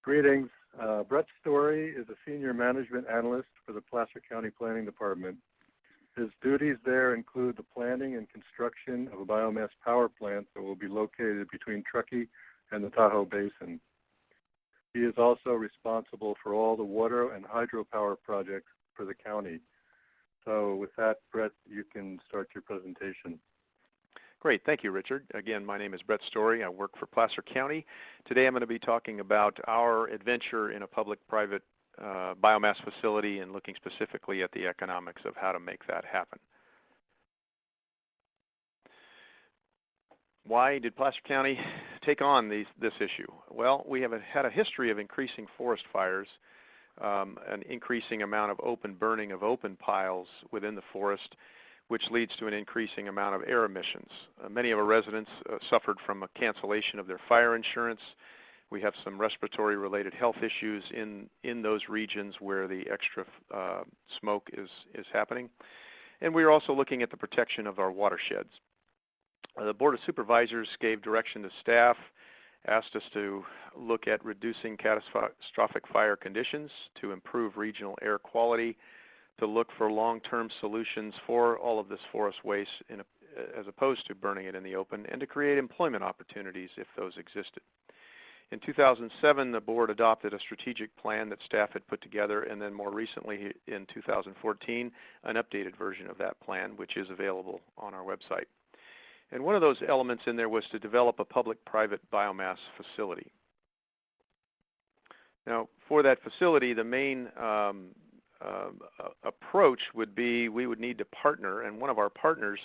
Greetings. Brett Storey is a senior management analyst for the Placer County Planning Department. His duties there include the planning and construction of a biomass power plant that will be located between Truckee and the Tahoe Basin. He is also responsible for all the water and hydropower projects for the county. So with that, Brett, you can start your presentation. Great. Thank you, Richard. Again, my name is Brett Storey. I work for Placer County. Today I'm going to be talking about our adventure in a public-private biomass facility and looking specifically at the economics of how to make that happen. Why did Placer County take on this issue? Well, we have had a history of increasing forest fires, an increasing amount of open burning of open piles within the forest, which leads to an increasing amount of air emissions. Many of our residents suffered from a cancellation of their fire insurance. We have some respiratory-related health issues in those regions where the extra smoke is happening. And we are also looking at the protection of our watersheds. The Board of Supervisors gave direction to staff, asked us to look at reducing catastrophic fire conditions, to improve regional air quality, to look for long-term solutions for all of this forest waste as opposed to burning it in the open, and to create employment opportunities if those existed. In 2007, the board adopted a strategic plan that staff had put together, and then more recently in 2014, an updated version of that plan, which is available on our website. And one of those elements in there was to develop a public-private biomass facility. Now, for that facility, the main approach would be we would need to partner, and one of our partners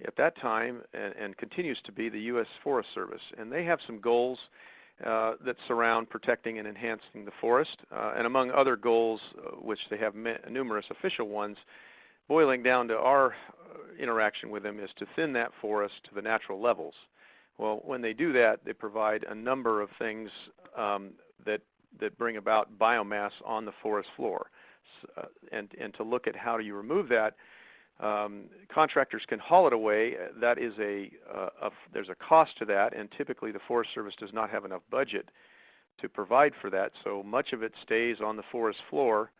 at that time and continues to be the U.S. Forest Service, and they have some goals that surround protecting and enhancing the forest, and among other goals, which they have numerous official ones, boiling down to our interaction with them is to thin that forest to the natural levels. Well, when they do that, they provide a number of things that bring about biomass on the forest floor. And to look at how do you remove that, contractors can haul it away. That is there's a cost to that, and typically the Forest Service does not have enough budget to provide for that, so much of it stays on the forest floor.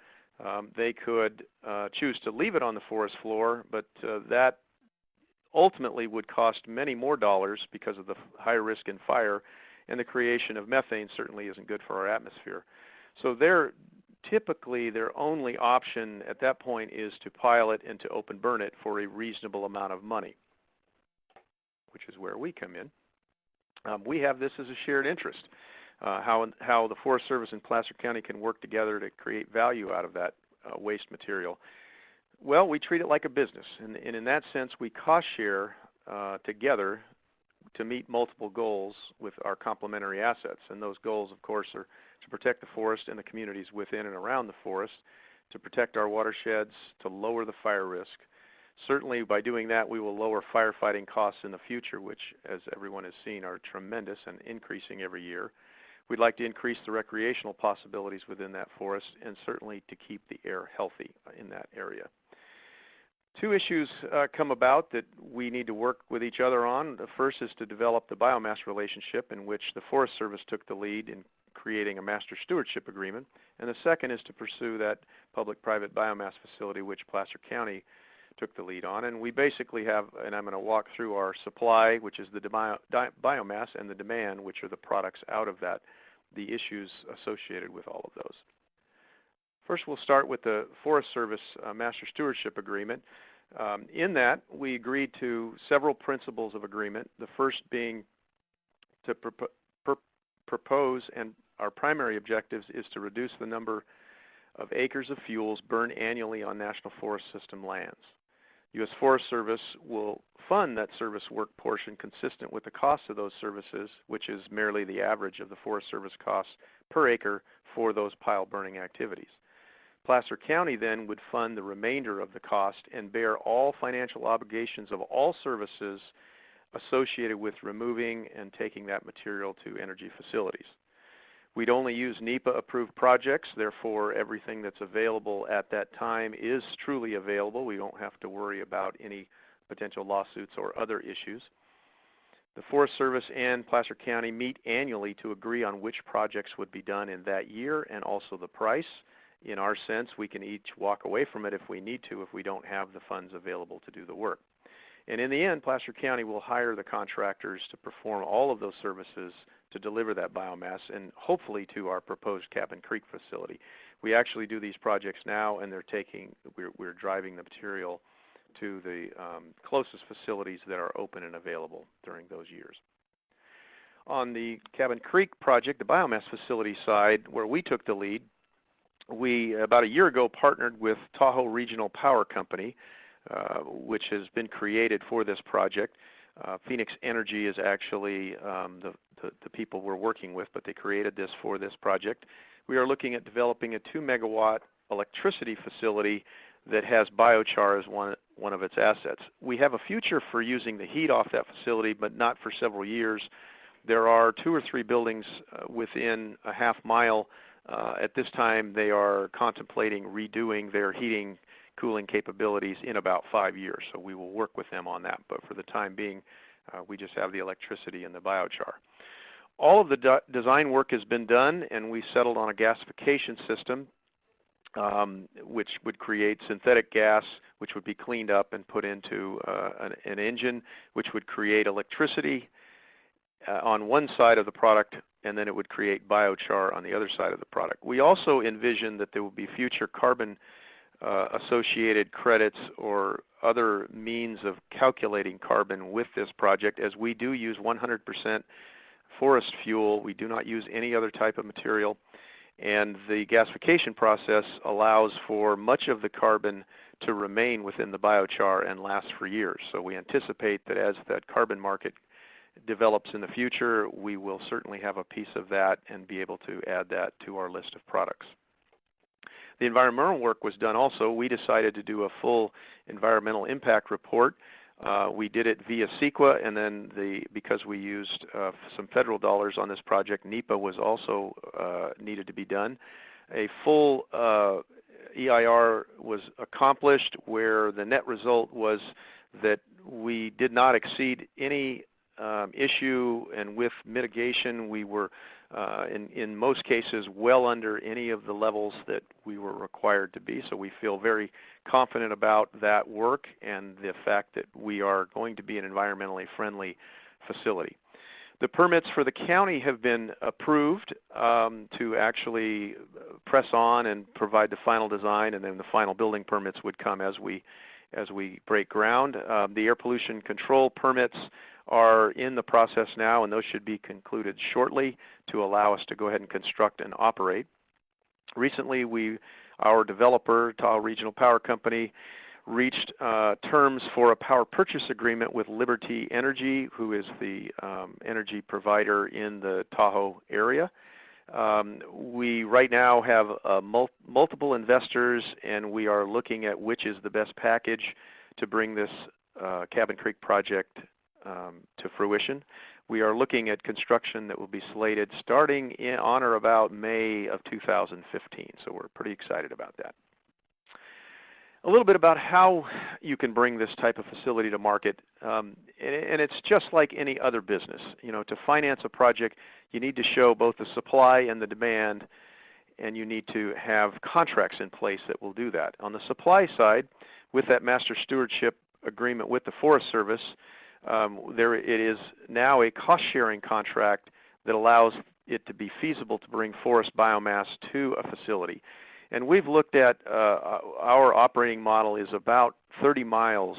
They could choose to leave it on the forest floor, but that ultimately would cost many more dollars because of the high risk in fire, and the creation of methane certainly isn't good for our atmosphere. So typically their only option at that point is to pile it and to open burn it for a reasonable amount of money, which is where we come in. We have this as a shared interest, how the Forest Service and Placer County can work together to create value out of that waste material. Well, we treat it like a business, and in that sense we cost share together to meet multiple goals with our complementary assets. And those goals, of course, are to protect the forest and the communities within and around the forest, to protect our watersheds, to lower the fire risk. Certainly by doing that, we will lower firefighting costs in the future, which, as everyone has seen, are tremendous and increasing every year. We'd like to increase the recreational possibilities within that forest, and certainly to keep the air healthy in that area. Two issues come about that we need to work with each other on. The first is to develop the biomass relationship, in which the Forest Service took the lead in creating a master stewardship agreement. And the second is to pursue that public-private biomass facility, which Placer County took the lead on. And we basically have, and I'm going to walk through our supply, which is the biomass, and the demand, which are the products out of that, the issues associated with all of those. First, we'll start with the Forest Service Master Stewardship Agreement. In that, we agreed to several principles of agreement, the first being to propose, and our primary objectives is to reduce the number of acres of fuels burned annually on National Forest System lands. U.S. Forest Service will fund that service work portion consistent with the cost of those services, which is merely the average of the Forest Service costs per acre for those pile burning activities. Placer County then would fund the remainder of the cost and bear all financial obligations of all services associated with removing and taking that material to energy facilities. We'd only use NEPA-approved projects, therefore everything that's available at that time is truly available. We don't have to worry about any potential lawsuits or other issues. The Forest Service and Placer County meet annually to agree on which projects would be done in that year and also the price. In our sense, we can each walk away from it if we need to, if we don't have the funds available to do the work. And in the end, Placer County will hire the contractors to perform all of those services to deliver that biomass and hopefully to our proposed Cabin Creek facility. We actually do these projects now, and we're driving the material to the closest facilities that are open and available during those years. On the Cabin Creek project, the biomass facility side, where we took the lead, we about a year ago partnered with Tahoe Regional Power Company, which has been created for this project. Phoenix Energy is actually the people we're working with, but they created this for this project. We are looking at developing a 2-megawatt electricity facility that has biochar as one of its assets. We have a future for using the heat off that facility, but not for several years. There are 2 or 3 buildings within a half mile. At this time, they are contemplating redoing their heating, cooling capabilities in about 5 years. So we will work with them on that. But for the time being, we just have the electricity and the biochar. All of the design work has been done, and we settled on a gasification system, which would create synthetic gas, which would be cleaned up and put into an engine, which would create electricity on one side of the product, and then it would create biochar on the other side of the product. We also envision that there will be future carbon associated credits or other means of calculating carbon with this project, as we do use 100% forest fuel. We do not use any other type of material, and the gasification process allows for much of the carbon to remain within the biochar and last for years. So we anticipate that as that carbon market develops in the future, we will certainly have a piece of that and be able to add that to our list of products. The environmental work was done also. We decided to do a full environmental impact report. We did it via CEQA, and then because we used some federal dollars on this project, NEPA was also needed to be done. A full EIR was accomplished, where the net result was that we did not exceed any issue, and with mitigation we were in most cases well under any of the levels that we were required to be. So we feel very confident about that work and the fact that we are going to be an environmentally friendly facility. The permits for the county have been approved to actually press on and provide the final design, and then the final building permits would come as we break ground. The air pollution control permits are in the process now, and those should be concluded shortly to allow us to go ahead and construct and operate. Recently, our developer, Tahoe Regional Power Company, reached terms for a power purchase agreement with Liberty Energy, who is the energy provider in the Tahoe area. We right now have multiple investors, and we are looking at which is the best package to bring this Cabin Creek project to fruition. We are looking at construction that will be slated starting on or about May of 2015, so we're pretty excited about that. A little bit about how you can bring this type of facility to market, and it's just like any other business. You know, to finance a project, you need to show both the supply and the demand, and you need to have contracts in place that will do that. On the supply side, with that master stewardship agreement with the Forest Service, it is now a cost-sharing contract that allows it to be feasible to bring forest biomass to a facility. And we've looked at our operating model is about 30 miles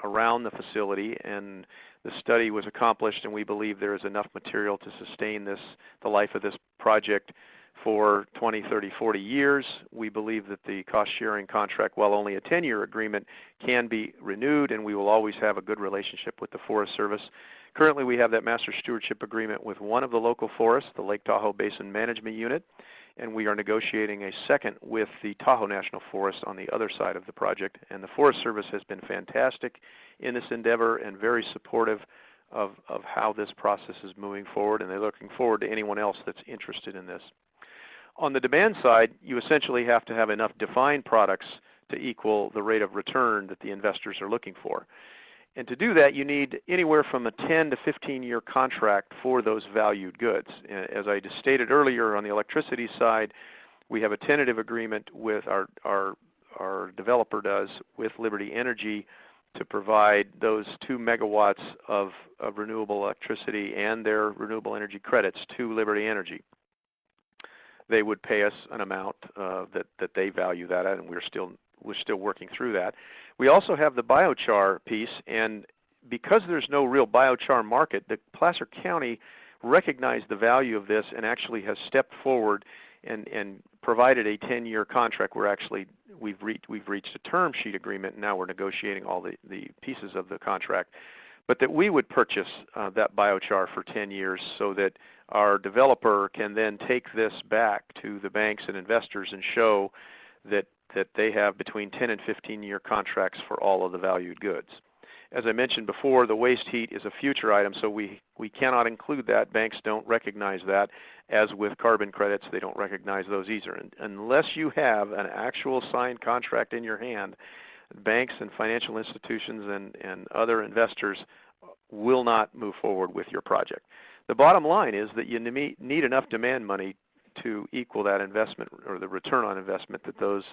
around the facility, and the study was accomplished, and we believe there is enough material to sustain the life of this project for 20, 30, 40 years. We believe that the cost-sharing contract, while only a 10-year agreement, can be renewed, and we will always have a good relationship with the Forest Service. Currently, we have that master stewardship agreement with one of the local forests, the Lake Tahoe Basin Management Unit, and we are negotiating a second with the Tahoe National Forest on the other side of the project. And the Forest Service has been fantastic in this endeavor and very supportive of how this process is moving forward, and they're looking forward to anyone else that's interested in this. On the demand side, you essentially have to have enough defined products to equal the rate of return that the investors are looking for. And to do that, you need anywhere from a 10 to 15-year contract for those valued goods. As I just stated earlier, on the electricity side, we have a tentative agreement with our developer does with Liberty Energy to provide those 2 megawatts of renewable electricity and their renewable energy credits to Liberty Energy. They would pay us an amount that they value that at, and we're still working through that. We also have the biochar piece, and because there's no real biochar market, the Placer County recognized the value of this and actually has stepped forward and provided a 10-year contract. We've reached a term sheet agreement, and now we're negotiating all the pieces of the contract, but that we would purchase that biochar for 10 years so that our developer can then take this back to the banks and investors and show that they have between 10 and 15-year contracts for all of the valued goods. As I mentioned before, the waste heat is a future item, so we cannot include that. Banks don't recognize that. As with carbon credits, they don't recognize those either. And unless you have an actual signed contract in your hand, banks and financial institutions and other investors will not move forward with your project. The bottom line is that you need enough demand money to equal that investment or the return on investment that those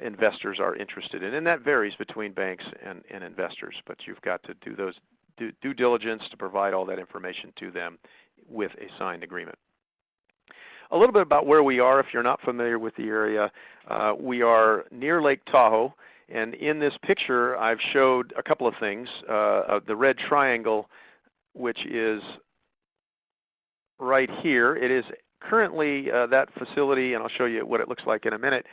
investors are interested in. And that varies between banks and investors, but you've got to do those due diligence to provide all that information to them with a signed agreement. A little bit about where we are, if you're not familiar with the area. We are near Lake Tahoe, and in this picture I've showed a couple of things. The red triangle, which is right here, it is currently that facility, and I'll show you what it looks like in a minute,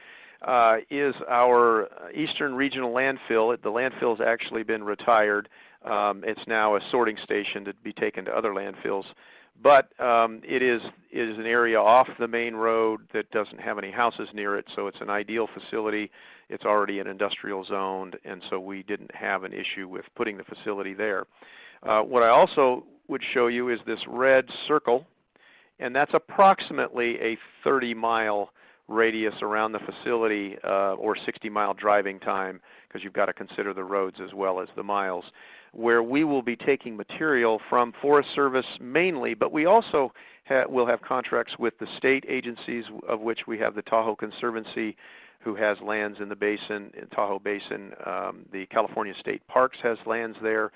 is our Eastern Regional Landfill. The landfill's actually been retired. It's now a sorting station to be taken to other landfills. But it is an area off the main road that doesn't have any houses near it, so it's an ideal facility. It's already an industrial zoned, and so we didn't have an issue with putting the facility there. What I also would show you is this red circle, and that's approximately a 30-mile radius around the facility or 60-mile driving time, because you've got to consider the roads as well as the miles, where we will be taking material from Forest Service mainly, but we also will have contracts with the state agencies, of which we have the Tahoe Conservancy, who has lands in the basin, in Tahoe Basin. The California State Parks has lands there.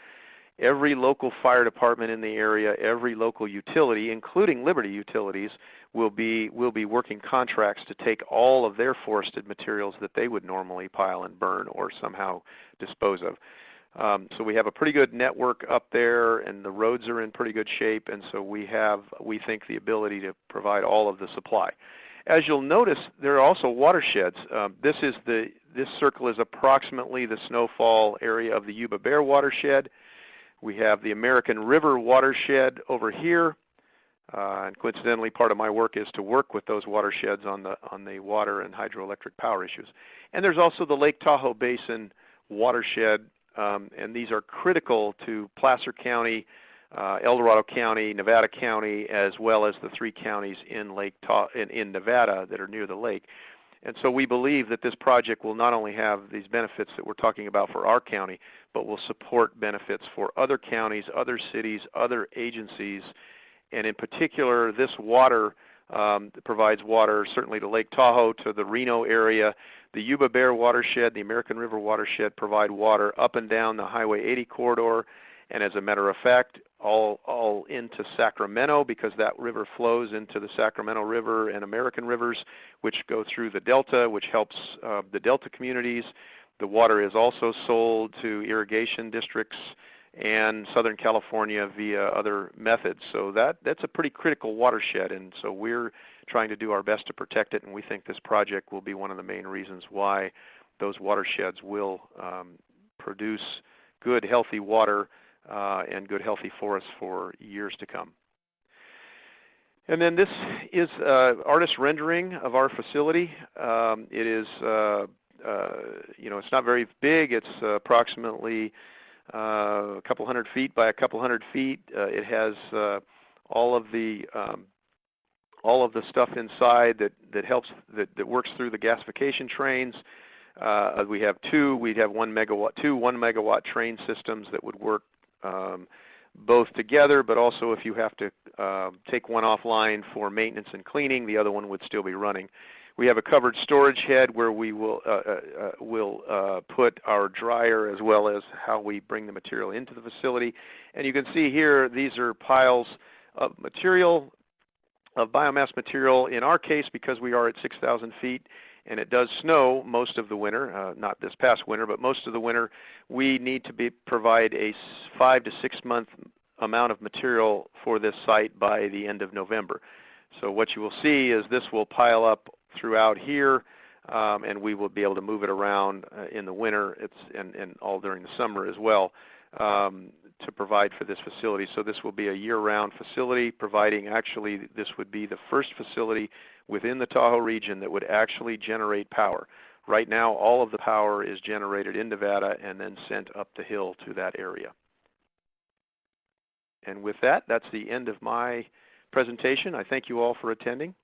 Every local fire department in the area, every local utility, including Liberty Utilities, will be working contracts to take all of their forested materials that they would normally pile and burn or somehow dispose of. So we have a pretty good network up there, and the roads are in pretty good shape, and so we think, the ability to provide all of the supply. As you'll notice, there are also watersheds. This circle is approximately the snowfall area of the Yuba Bear watershed. We have the American River watershed over here, and coincidentally, part of my work is to work with those watersheds on the water and hydroelectric power issues. And there's also the Lake Tahoe Basin watershed, and these are critical to Placer County, El Dorado County, Nevada County, as well as the 3 counties in in Nevada that are near the lake. And so we believe that this project will not only have these benefits that we're talking about for our county, but will support benefits for other counties, other cities, other agencies, and in particular, this water provides water certainly to Lake Tahoe, to the Reno area. The Yuba Bear watershed, the American River watershed provide water up and down the Highway 80 corridor, and as a matter of fact, all into Sacramento, because that river flows into the Sacramento River and American rivers, which go through the Delta, which helps the Delta communities. The water is also sold to irrigation districts and Southern California via other methods. So that's a pretty critical watershed, and so we're trying to do our best to protect it, and we think this project will be one of the main reasons why those watersheds will produce good, healthy water and good, healthy forests for years to come. And then this is artist rendering of our facility. It is, it's not very big. It's approximately a couple hundred feet by a couple hundred feet. It has all of the stuff inside that works through the gasification trains. We have two. We'd have 1 megawatt, two 1 megawatt train systems that would work both together, but also if you have to take one offline for maintenance and cleaning, the other one would still be running. We have a covered storage head where we will put our dryer as well as how we bring the material into the facility. And you can see here, these are piles of material, of biomass material. In our case, because we are at 6,000 feet and it does snow most of the winter, not this past winter, but most of the winter, we need to provide a 5 to 6 month amount of material for this site by the end of November. So what you will see is this will pile up throughout here, and we will be able to move it around in the winter and all during the summer as well to provide for this facility. So this will be a year-round facility, providing actually this would be the first facility within the Tahoe region that would actually generate power. Right now, all of the power is generated in Nevada and then sent up the hill to that area. And with that, that's the end of my presentation. I thank you all for attending.